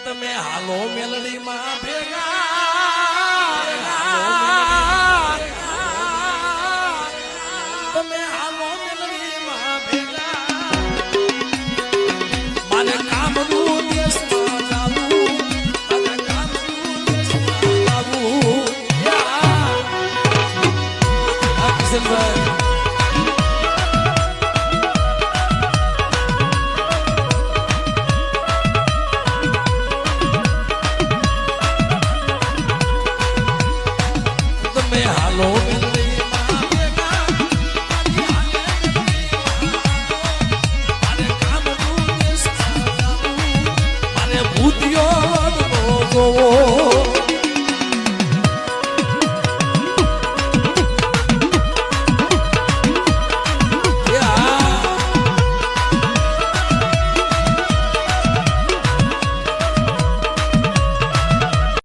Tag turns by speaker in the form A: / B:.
A: તમે હાલો મેલડીમાં ભેગા તમે હાલો મેલડીમાં ભેગા મારે કામનું દેશમાં જાવું મારે કામનું દેશમાં જાવું કિશનભાઈ હાલો મારે ભૂતિયો જોવો